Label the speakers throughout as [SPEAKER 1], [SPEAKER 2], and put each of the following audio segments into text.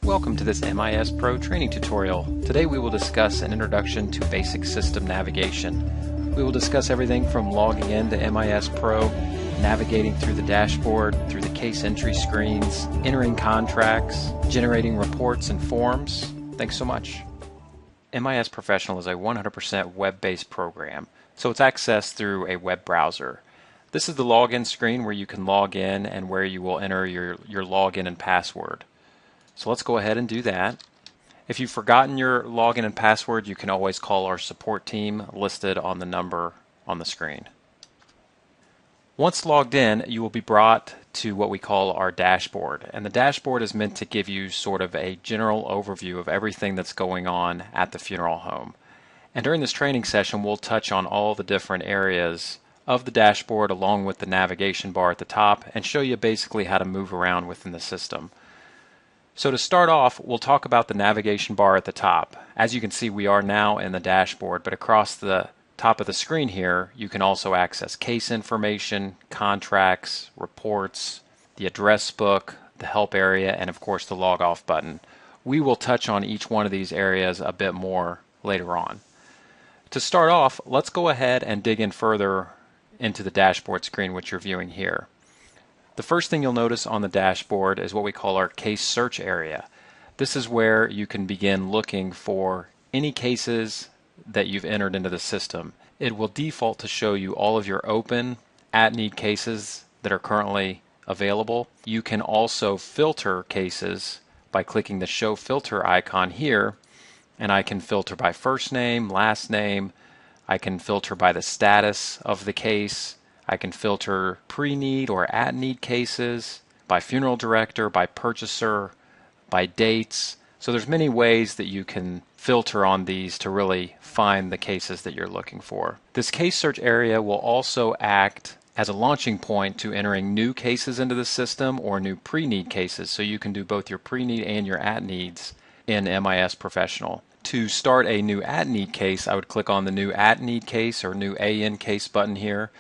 [SPEAKER 1] Welcome to this MIS Pro training tutorial. Today we will discuss an introduction to basic system navigation. We will discuss everything from logging into MIS Pro, navigating through the dashboard, through the case entry screens, entering contracts, generating reports and forms. Thanks so much. MIS Professional is a 100% web-based program, so it's accessed through a web browser. This is the login screen where you can log in and where you will enter your login and password. So let's go ahead and do that. If you've forgotten your login and password, you can always call our support team listed on the number on the screen. Once logged in, you will be brought to what we call our dashboard. And the dashboard is meant to give you sort of a general overview of everything that's going on at the funeral home. And during this training session, we'll touch on all the different areas of the dashboard along with the navigation bar at the top and show you basically how to move around within the system. So to start off, we'll talk about the navigation bar at the top. As you can see, we are now in the dashboard, but across the top of the screen here, you can also access case information, contracts, reports, the address book, the help area, and of course the log off button. We will touch on each one of these areas a bit more later on. To start off, let's go ahead and dig in further into the dashboard screen which you're viewing here. The first thing you'll notice on the dashboard is what we call our case search area. This is where you can begin looking for any cases that you've entered into the system. It will default to show you all of your open at-need cases that are currently available. You can also filter cases by clicking the Show Filter icon here, and I can filter by first name, last name. I can filter by the status of the case. I can filter pre-need or at-need cases, by funeral director, by purchaser, by dates. So there's many ways that you can filter on these to really find the cases that you're looking for. This case search area will also act as a launching point to entering new cases into the system or new pre-need cases. So you can do both your pre-need and your at-needs in MIS Professional. To start a new at-need case, I would click on the new at-need case or new AN case button here.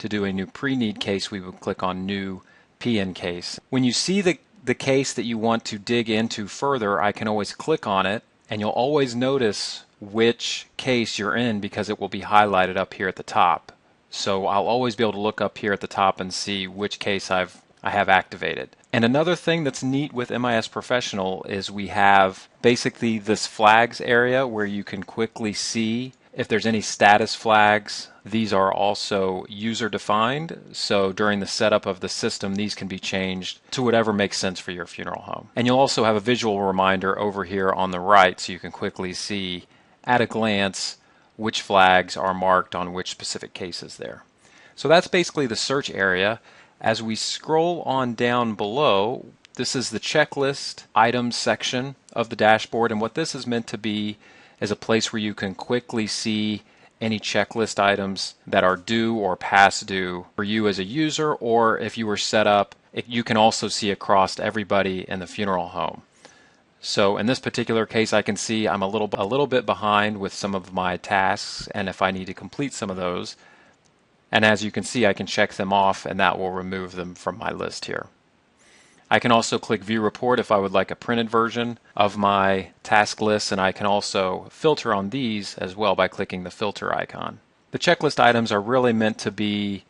[SPEAKER 1] To do a new pre-need case, we would click on new PN case. When you see the case that you want to dig into further, I can always click on it, and you'll always notice which case you're in because it will be highlighted up here at the top. So I'll always be able to look up here at the top and see which case I have activated. And another thing that's neat with MIS Professional is we have basically this flags area where you can quickly see if there's any status flags. These are also user defined, so during the setup of the system these can be changed to whatever makes sense for your funeral home. And you'll also have a visual reminder over here on the right so you can quickly see at a glance which flags are marked on which specific cases there. So that's basically the search area. As we scroll on down below, this is the checklist items section of the dashboard, and what this is meant to be is a place where you can quickly see any checklist items that are due or past due for you as a user, or if you were set up, you can also see across everybody in the funeral home. So in this particular case, I can see I'm a little bit behind with some of my tasks, and if I need to complete some of those. And as you can see, I can check them off, and that will remove them from my list here. I can also click View Report if I would like a printed version of my task list, and I can also filter on these as well by clicking the filter icon. The checklist items are really meant to be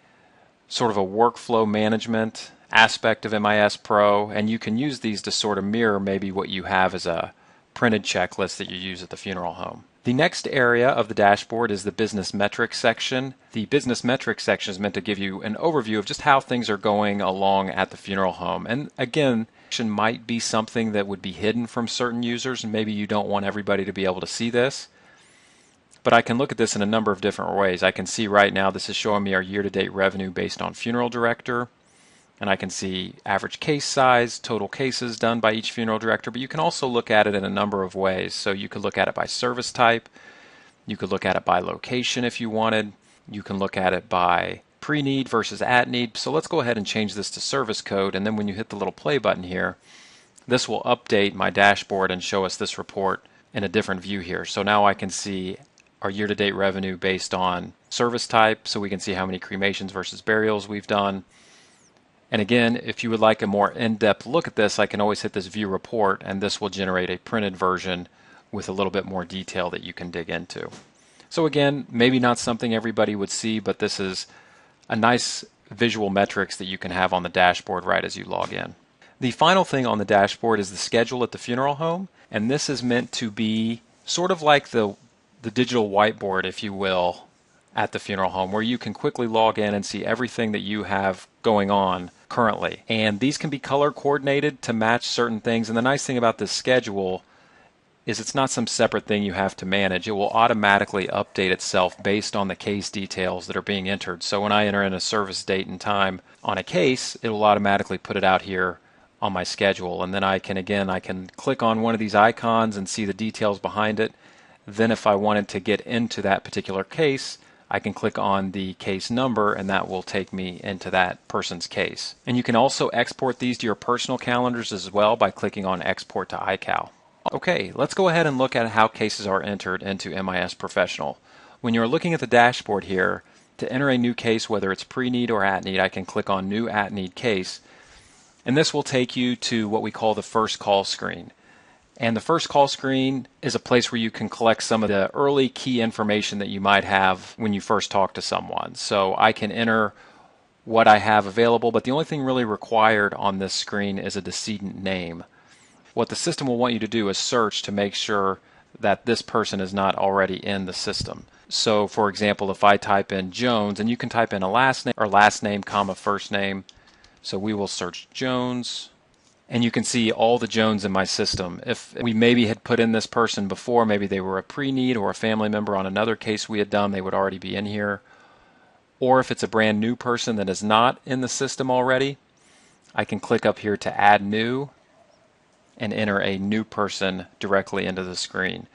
[SPEAKER 1] sort of a workflow management aspect of MIS Pro, and you can use these to sort of mirror maybe what you have as a printed checklist that you use at the funeral home. The next area of the dashboard is the business metrics section. The business metrics section is meant to give you an overview of just how things are going along at the funeral home. And again, might be something that would be hidden from certain users, and maybe you don't want everybody to be able to see this. But I can look at this in a number of different ways. I can see right now this is showing me our year-to-date revenue based on funeral director. And I can see average case size, total cases done by each funeral director, but you can also look at it in a number of ways. So you could look at it by service type, you could look at it by location if you wanted, you can look at it by pre-need versus at-need. So let's go ahead and change this to service code, and then when you hit the little play button here, this will update my dashboard and show us this report in a different view here. So now I can see our year-to-date revenue based on service type, so we can see how many cremations versus burials we've done. And again, if you would like a more in-depth look at this, I can always hit this View Report, and this will generate a printed version with a little bit more detail that you can dig into. So again, maybe not something everybody would see, but this is a nice visual metrics that you can have on the dashboard right as you log in. The final thing on the dashboard is the schedule at the funeral home, and this is meant to be sort of like the digital whiteboard, if you will, at the funeral home, where you can quickly log in and see everything that you have going on currently. And these can be color coordinated to match certain things, and the nice thing about this schedule is it's not some separate thing you have to manage. It will automatically update itself based on the case details that are being entered. So when I enter in a service date and time on a case, it will automatically put it out here on my schedule. And then I can click on one of these icons and see the details behind it. Then if I wanted to get into that particular case, I can click on the case number, and that will take me into that person's case. And you can also export these to your personal calendars as well by clicking on Export to iCal. Okay, let's go ahead and look at how cases are entered into MIS Professional. When you're looking at the dashboard here, to enter a new case, whether it's pre-need or at-need, I can click on New at-need case, and this will take you to what we call the first call screen. And the first call screen is a place where you can collect some of the early key information that you might have when you first talk to someone. So I can enter what I have available, but the only thing really required on this screen is a decedent name. What the system will want you to do is search to make sure that this person is not already in the system. So for example, if I type in Jones, and you can type in a last name or last name comma first name. So we will search Jones, and you can see all the Jones in my system. If we maybe had put in this person before, maybe they were a pre-need or a family member on another case we had done, they would already be in here. Or if it's a brand new person that is not in the system already, I can click up here to add new and enter a new person directly into the screen.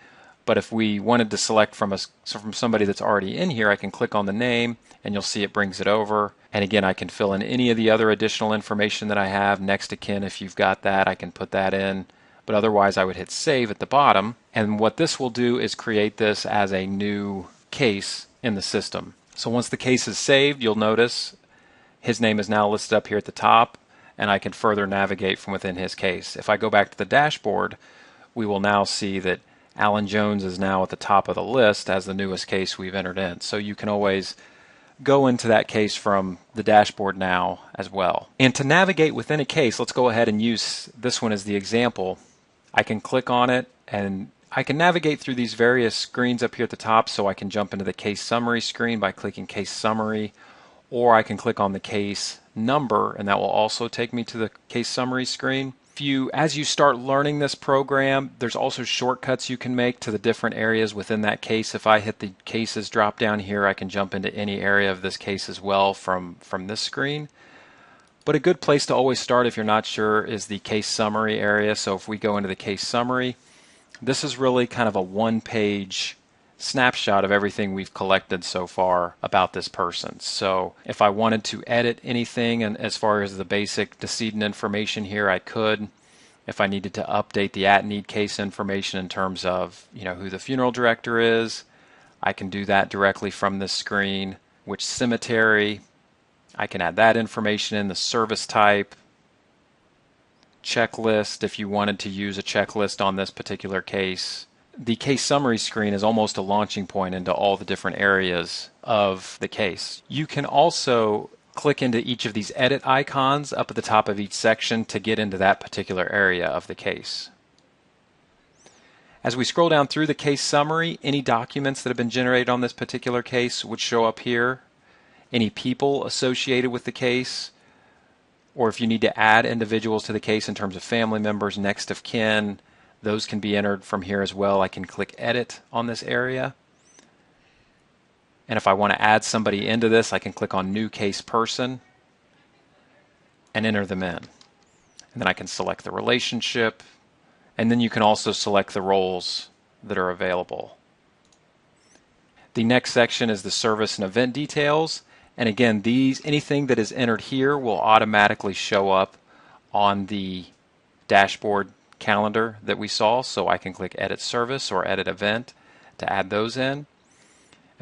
[SPEAKER 1] But if we wanted to select from somebody that's already in here, I can click on the name, and you'll see it brings it over. And again, I can fill in any of the other additional information that I have. Next of kin, if you've got that, I can put that in. But otherwise, I would hit save at the bottom. And what this will do is create this as a new case in the system. So once the case is saved, you'll notice his name is now listed up here at the top, and I can further navigate from within his case. If I go back to the dashboard, we will now see that Alan Jones is now at the top of the list as the newest case we've entered in. So you can always go into that case from the dashboard now as well. And to navigate within a case, let's go ahead and use this one as the example. I can click on it, and I can navigate through these various screens up here at the top. So I can jump into the case summary screen by clicking case summary, or I can click on the case number, and that will also take me to the case summary screen. As you start learning this program, there's also shortcuts you can make to the different areas within that case. If I hit the cases drop down here, I can jump into any area of this case as well from this screen. But a good place to always start if you're not sure is the case summary area. So if we go into the case summary, this is really kind of a one-page snapshot of everything we've collected so far about this person. So if I wanted to edit anything, and as far as the basic decedent information here, I could. If I needed to update the at-need case information in terms of who the funeral director is, I can do that directly from this screen. Which cemetery, I can add that information in, the service type, checklist if you wanted to use a checklist on this particular case. The case summary screen is almost a launching point into all the different areas of the case. You can also click into each of these edit icons up at the top of each section to get into that particular area of the case. As we scroll down through the case summary, any documents that have been generated on this particular case would show up here. Any people associated with the case, or if you need to add individuals to the case in terms of family members, next of kin, those can be entered from here as well. I can click edit on this area. And if I want to add somebody into this, I can click on new case person and enter them in. And then I can select the relationship, and then you can also select the roles that are available. The next section is the service and event details. And again, anything that is entered here will automatically show up on the dashboard calendar that we saw. So I can click edit service or edit event to add those in.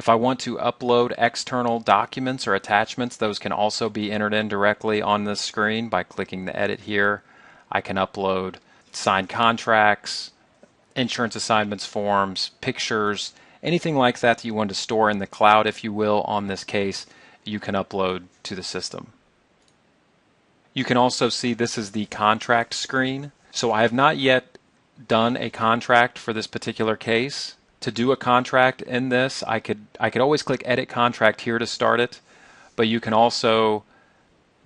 [SPEAKER 1] If I want to upload external documents or attachments, those can also be entered in directly on this screen by clicking the edit here. I can upload signed contracts, insurance assignments forms, pictures, anything like that you want to store in the cloud, if you will, on this case, you can upload to the system. You can also see this is the contract screen. So I have not yet done a contract for this particular case. To do a contract in this, I could always click Edit Contract here to start it, but you can also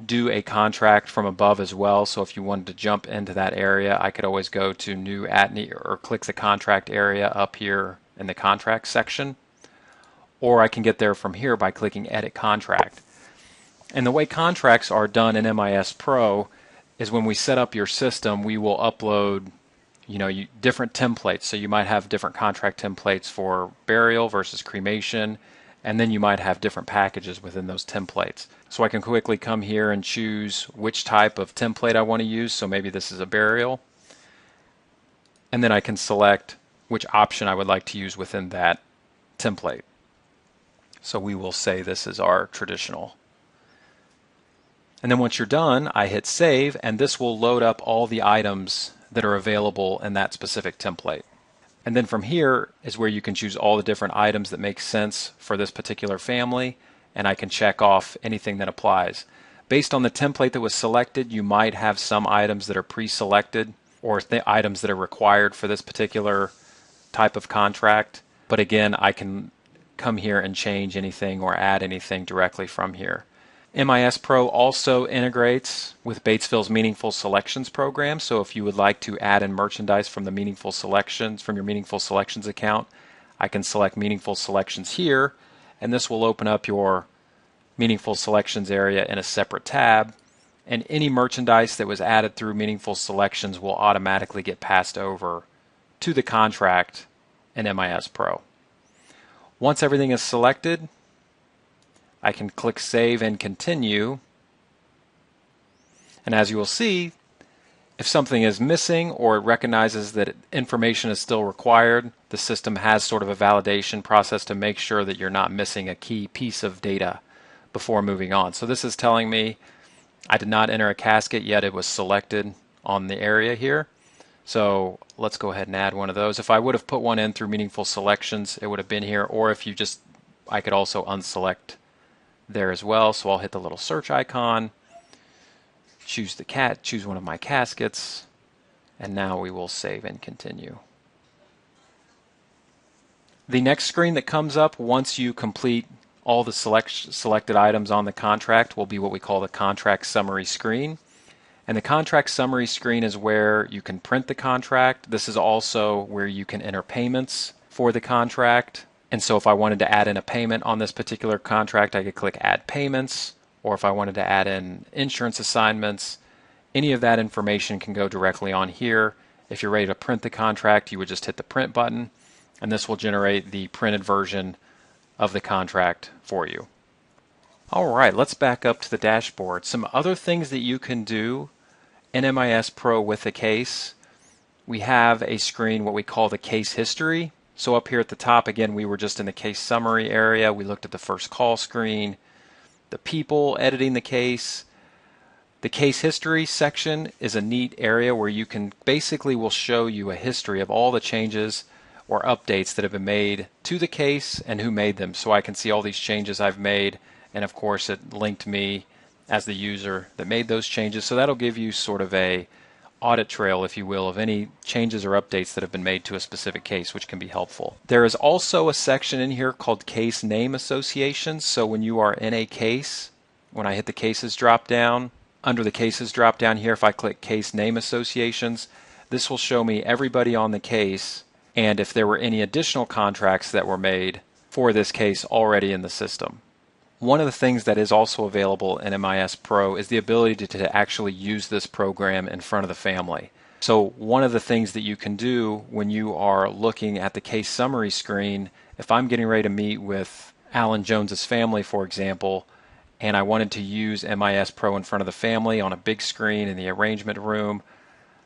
[SPEAKER 1] do a contract from above as well. So if you wanted to jump into that area, I could always go to New or click the contract area up here in the contract section, or I can get there from here by clicking Edit Contract. And the way contracts are done in MIS Pro is when we set up your system, we will upload different templates. So you might have different contract templates for burial versus cremation, and then you might have different packages within those templates. So I can quickly come here and choose which type of template I want to use. So maybe this is a burial. And then I can select which option I would like to use within that template. So we will say this is our traditional. And then once you're done, I hit save, and this will load up all the items that are available in that specific template. And then from here is where you can choose all the different items that make sense for this particular family, and I can check off anything that applies. Based on the template that was selected, you might have some items that are pre-selected or items that are required for this particular type of contract. But again, I can come here and change anything or add anything directly from here. MIS Pro also integrates with Batesville's Meaningful Selections program. So if you would like to add in merchandise from the Meaningful Selections, from your Meaningful Selections account, I can select Meaningful Selections here, and this will open up your Meaningful Selections area in a separate tab. And any merchandise that was added through Meaningful Selections will automatically get passed over to the contract in MIS Pro. Once everything is selected, I can click Save and Continue. And as you will see, if something is missing or it recognizes that information is still required, the system has sort of a validation process to make sure that you're not missing a key piece of data before moving on. So this is telling me I did not enter a casket yet. It was selected on the area here. So let's go ahead and add one of those. If I would have put one in through Meaningful Selections, it would have been here. Or if you just, I could also unselect there as well. So I'll hit the little search icon, choose choose one of my caskets, and now we will save and continue. The next screen that comes up once you complete all the selected items on the contract will be what we call the contract summary screen. And the contract summary screen is where you can print the contract. This is also where you can enter payments for the contract. And so if I wanted to add in a payment on this particular contract, I could click Add Payments, or if I wanted to add in insurance assignments, any of that information can go directly on here. If you're ready to print the contract, you would just hit the print button, and this will generate the printed version of the contract for you. All right, let's back up to the dashboard. Some other things that you can do in MIS Pro with the case. We have a screen, what we call the case history. So up here at the top, again, we were just in the case summary area. We looked at the first call screen, the people editing the case. The case history section is a neat area where you can basically will show you a history of all the changes or updates that have been made to the case and who made them. So I can see all these changes I've made, and of course it linked me as the user that made those changes. So that'll give you sort of a audit trail, if you will, of any changes or updates that have been made to a specific case, which can be helpful. There is also a section in here called Case Name Associations. So when you are in a case, when I hit the Cases drop down, under the Cases drop down here, if I click Case Name Associations, this will show me everybody on the case and if there were any additional contracts that were made for this case already in the system. One of the things that is also available in MIS Pro is the ability to actually use this program in front of the family. So one of the things that you can do when you are looking at the case summary screen, if I'm getting ready to meet with Alan Jones's family, for example, and I wanted to use MIS Pro in front of the family on a big screen in the arrangement room,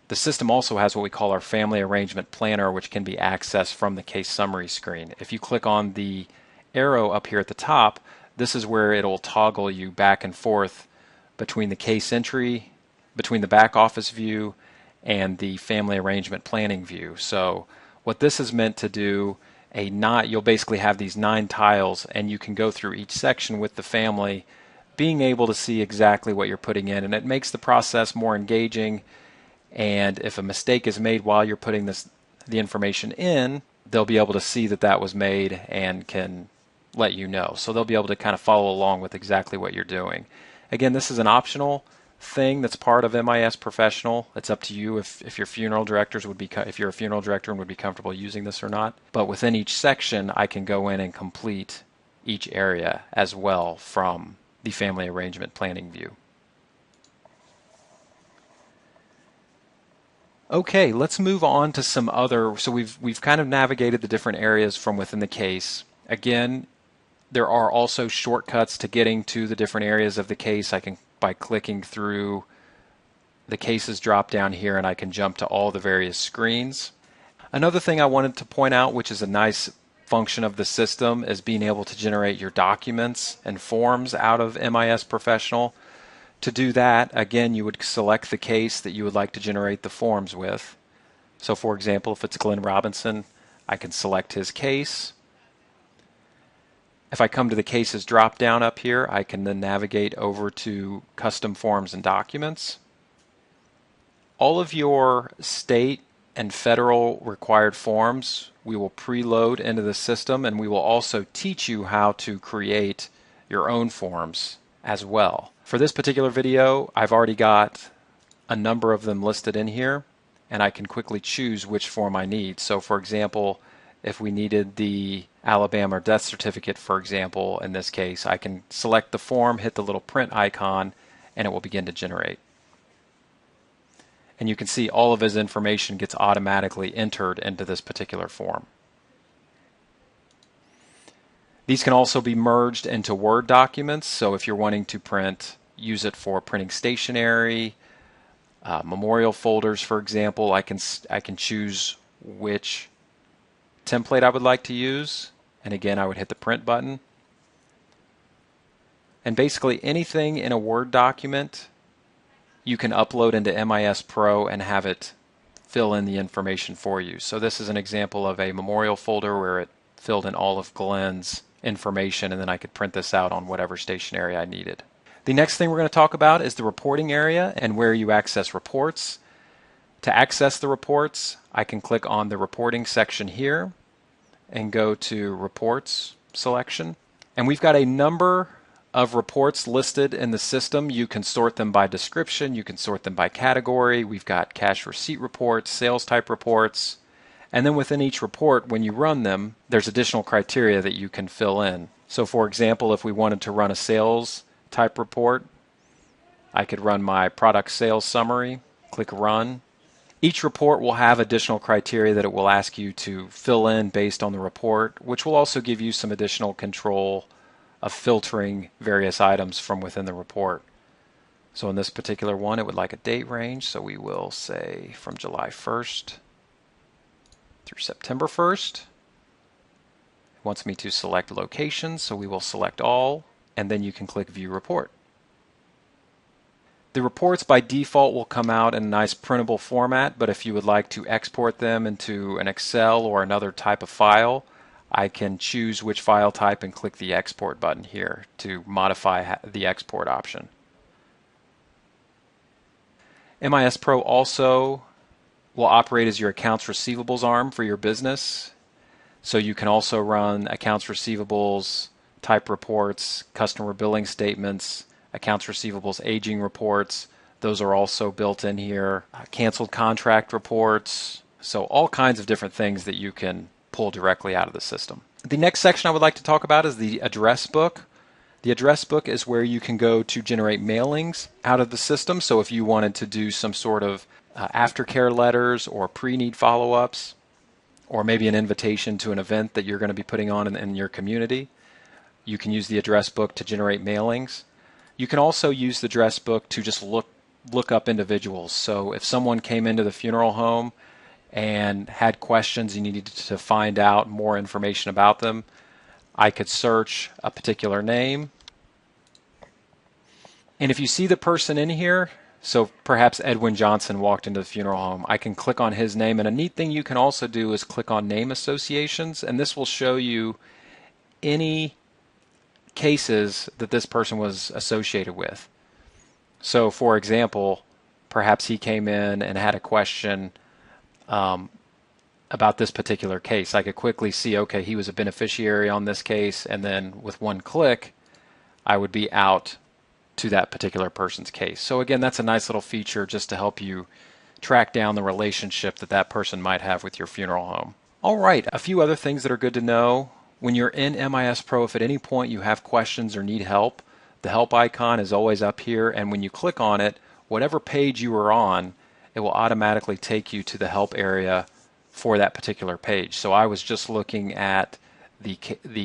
[SPEAKER 1] the system also has what we call our Family Arrangement Planner, which can be accessed from the case summary screen. If you click on the arrow up here at the top, this is where it'll toggle you back and forth between the case entry, between the back office view, and the family arrangement planning view. So what this is meant to do, you'll basically have these 9 tiles, and you can go through each section with the family, being able to see exactly what you're putting in, and it makes the process more engaging. And if a mistake is made while you're putting the information in, they'll be able to see that that was made and can let you know. So they'll be able to kind of follow along with exactly what you're doing. Again, this is an optional thing that's part of MIS Professional. It's up to you if your funeral directors if you're a funeral director and would be comfortable using this or not. But within each section, I can go in and complete each area as well from the family arrangement planning view. Okay, let's move on to some other. So we've kind of navigated the different areas from within the case. Again, there are also shortcuts to getting to the different areas of the case. I can by clicking through the cases drop down here, and I can jump to all the various screens. Another thing I wanted to point out, which is a nice function of the system, is being able to generate your documents and forms out of MIS Professional. To do that, again, you would select the case that you would like to generate the forms with. So for example, if it's Glenn Robinson, I can select his case. If I come to the cases drop down up here, I can then navigate over to custom forms and documents. All of your state and federal required forms we will preload into the system, and we will also teach you how to create your own forms as well. For this particular video, I've already got a number of them listed in here, and I can quickly choose which form I need. So for example, if we needed the Alabama death certificate, for example, in this case, I can select the form, hit the little print icon, and it will begin to generate. And you can see all of his information gets automatically entered into this particular form. These can also be merged into Word documents, so if you're wanting to use it for printing stationery, memorial folders, for example, I can choose which template I would like to use, and again I would hit the print button. And basically anything in a Word document you can upload into MIS Pro and have it fill in the information for you. So this is an example of a memorial folder where it filled in all of Glenn's information, and then I could print this out on whatever stationery I needed. The next thing we're going to talk about is the reporting area and where you access reports. To access the reports, I can click on the reporting section here and go to reports selection. And we've got a number of reports listed in the system. You can sort them by description, you can sort them by category. We've got cash receipt reports, sales type reports, and then within each report, when you run them, there's additional criteria that you can fill in. So for example, if we wanted to run a sales type report, I could run my product sales summary, click run. Each report will have additional criteria that it will ask you to fill in based on the report, which will also give you some additional control of filtering various items from within the report. So in this particular one, it would like a date range, so we will say from July 1st through September 1st. It wants me to select locations, so we will select all, and then you can click View Report. The reports by default will come out in a nice printable format, but if you would like to export them into an Excel or another type of file, I can choose which file type and click the export button here to modify the export option. MIS Pro also will operate as your accounts receivables arm for your business. So you can also run accounts receivables type reports, customer billing statements, accounts receivables aging reports. Those are also built in here. Canceled contract reports. So all kinds of different things that you can pull directly out of the system. The next section I would like to talk about is the address book. The address book is where you can go to generate mailings out of the system. So if you wanted to do some sort of aftercare letters or pre-need follow-ups, or maybe an invitation to an event that you're going to be putting on in your community, you can use the address book to generate mailings. You can also use the address book to just look up individuals. So if someone came into the funeral home and had questions, you needed to find out more information about them, I could search a particular name. And if you see the person in here, so perhaps Edwin Johnson walked into the funeral home, I can click on his name. And a neat thing you can also do is click on name associations, and this will show you any cases that this person was associated with. So for example, perhaps he came in and had a question about this particular case. I could quickly see, okay, he was a beneficiary on this case, and then with one click, I would be out to that particular person's case. So again, that's a nice little feature just to help you track down the relationship that that person might have with your funeral home. All right, a few other things that are good to know. When you're in MIS Pro, if at any point you have questions or need help, the help icon is always up here, and when you click on it, whatever page you are on, it will automatically take you to the help area for that particular page. So I was just looking at the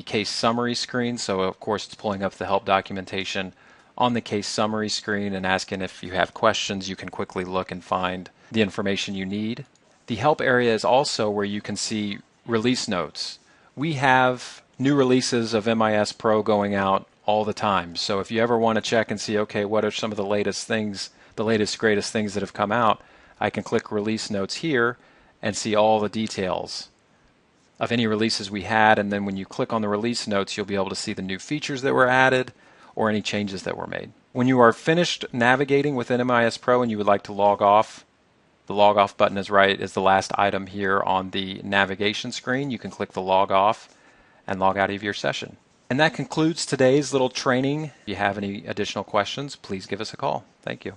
[SPEAKER 1] case summary screen, so of course it's pulling up the help documentation on the case summary screen and asking if you have questions. You can quickly look and find the information you need. The help area is also where you can see release notes. We have new releases of MIS Pro going out all the time, so if you ever want to check and see, okay, what are some of the latest things, the latest greatest things that have come out, I can click release notes here and see all the details of any releases we had, and then when you click on the release notes, you'll be able to see the new features that were added or any changes that were made. When you are finished navigating within MIS Pro and you would like to log off, the log off button is the last item here on the navigation screen. You can click the log off and log out of your session. And that concludes today's little training. If you have any additional questions, please give us a call. Thank you.